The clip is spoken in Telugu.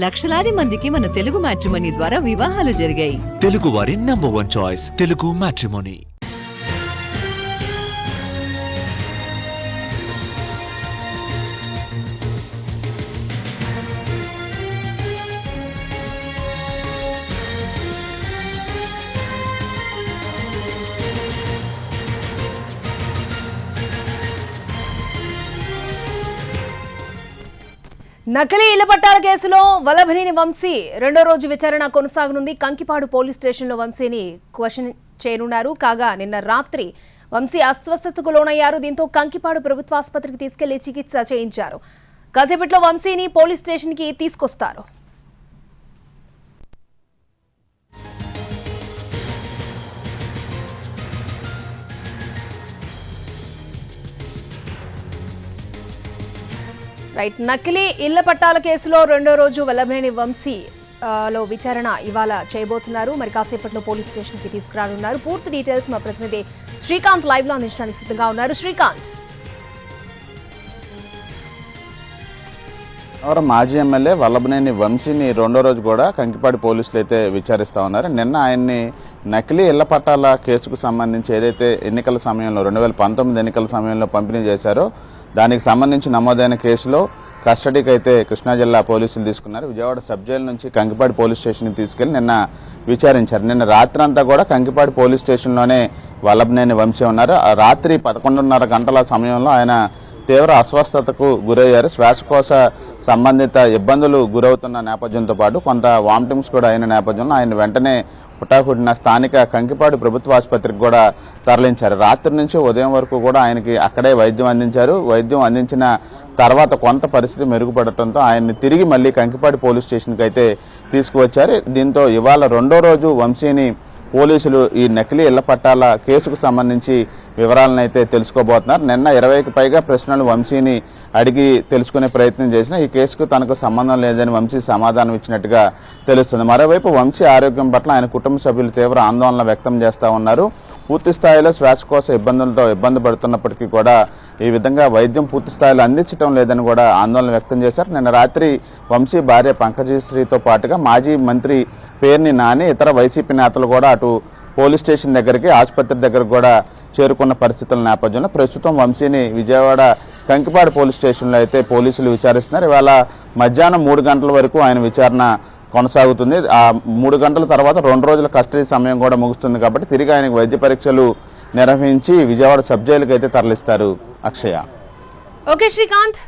లక్షలాది మందికి మన తెలుగు మ్యాట్రిమోనీ ద్వారా వివాహాలు జరిగాయి. తెలుగు వారి నంబర్ 1 చాయిస్ తెలుగు మ్యాట్రిమోనీ. నకిలీ ఇళ్ల పట్టాల కేసులో వల్లభనేని వంశీ రెండో రోజు విచారణ కొనసాగనుంది. కంకిపాడు పోలీస్ స్టేషన్లో వంశీని క్వశ్చన్ చేయనున్నారు. కాగా నిన్న రాత్రి వంశీ అస్వస్థతకు లోనయ్యారు. దీంతో కంకిపాడు ప్రభుత్వ ఆసుపత్రికి తీసుకెళ్లి చికిత్స చేయించారు. కాసేపట్లో వంశీని పోలీస్ స్టేషన్కి తీసుకొస్తారు. రైట్, నకిలీ ఇళ్ల పట్టాల కేసులో రెండో రోజు వల్లభనేని వంశీ లో విచారణ ఇవాళ చేయబోతున్నారు. మరి కాసేపట్లో పోలీస్ స్టేషన్ కి తీసుకురానున్నారు. పూర్తి డీటెయిల్స్ మా ప్రతినిధి శ్రీకాంత్ లైవ్ లో అందించడానికి సిద్ధంగా ఉన్నారు. శ్రీకాంత్, మాజీ ఎమ్మెల్యే వల్లభనేని వంశీని రెండో రోజు కూడా కంకిపాడు పోలీసులు అయితే విచారిస్తా ఉన్నారు. నిన్న ఆయన్ని నకిలీ ఇళ్ల పట్టాల కేసుకు సంబంధించి ఏదైతే ఎన్నికల సమయంలో 2019 ఎన్నికల సమయంలో పంపిణీ చేశారో దానికి సంబంధించి నమోదైన కేసులో కస్టడీకి అయితే కృష్ణా జిల్లా పోలీసులు తీసుకున్నారు. విజయవాడ సబ్ జైలు నుంచి కంకిపాడు పోలీస్ స్టేషన్కి తీసుకెళ్లి నిన్న విచారించారు. నిన్న రాత్రి అంతా కూడా కంకిపాడు పోలీస్ స్టేషన్లోనే వల్లభనేని వంశీ ఉన్నారు. రాత్రి 11:30 గంటల సమయంలో ఆయన తీవ్ర అస్వస్థతకు గురయ్యారు. శ్వాసకోశ సంబంధిత ఇబ్బందులు గురవుతున్న నేపథ్యంతో పాటు కొంత వామిటింగ్స్ కూడా అయిన నేపథ్యంలో ఆయన వెంటనే పుట్టాకుడిన స్థానిక కంకిపాడు ప్రభుత్వ ఆసుపత్రికి కూడా తరలించారు. రాత్రి నుంచి ఉదయం వరకు కూడా ఆయనకి అక్కడే వైద్యం అందించారు. వైద్యం అందించిన తర్వాత కొంత పరిస్థితి మెరుగుపడటంతో ఆయన్ని తిరిగి మళ్ళీ కంకిపాడు పోలీస్ స్టేషన్కి అయితే తీసుకువచ్చారు. దీంతో ఇవాళ రెండో రోజు వంశీని పోలీసులు ఈ నకిలీ ఇళ్ల పట్టాల కేసుకు సంబంధించి వివరాలను అయితే తెలుసుకోబోతున్నారు. నిన్న 20కి పైగా ప్రశ్నలు వంశీని అడిగి తెలుసుకునే ప్రయత్నం చేసినా ఈ కేసుకు తనకు సంబంధం లేదని వంశీ సమాధానం ఇచ్చినట్టుగా తెలుస్తుంది. మరోవైపు వంశీ ఆరోగ్యం పట్ల ఆయన కుటుంబ సభ్యులు తీవ్ర ఆందోళన వ్యక్తం చేస్తూ ఉన్నారు. పూర్తి స్థాయిలో శ్వాసకోశ ఇబ్బందులతో ఇబ్బంది పడుతున్నప్పటికీ కూడా ఈ విధంగా వైద్యం పూర్తి స్థాయిలో అందించడం లేదని కూడా ఆందోళన వ్యక్తం చేశారు. నిన్న రాత్రి వంశీ భార్య పంకజశ్రీతో పాటుగా మాజీ మంత్రి పేర్ని నాని ఇతర వైసీపీ నేతలు కూడా అటు పోలీస్ స్టేషన్ దగ్గరికి ఆసుపత్రి దగ్గరకు కూడా చేరుకున్న పరిస్థితుల నేపథ్యంలో ప్రస్తుతం వంశీని విజయవాడ కంకిపాడు పోలీస్ స్టేషన్లో అయితే పోలీసులు విచారిస్తున్నారు. ఇవాళ మధ్యాహ్నం 3 గంటల వరకు ఆయన విచారణ కొనసాగుతుంది. ఆ 3 గంటల తర్వాత 2 రోజుల కస్టడీ సమయం కూడా ముగుస్తుంది కాబట్టి తిరిగి ఆయనకు వైద్య పరీక్షలు నిర్వహించి విజయవాడ సబ్ జైలుకి అయితే తరలిస్తారు. అక్షయ. ఓకే శ్రీకాంత్.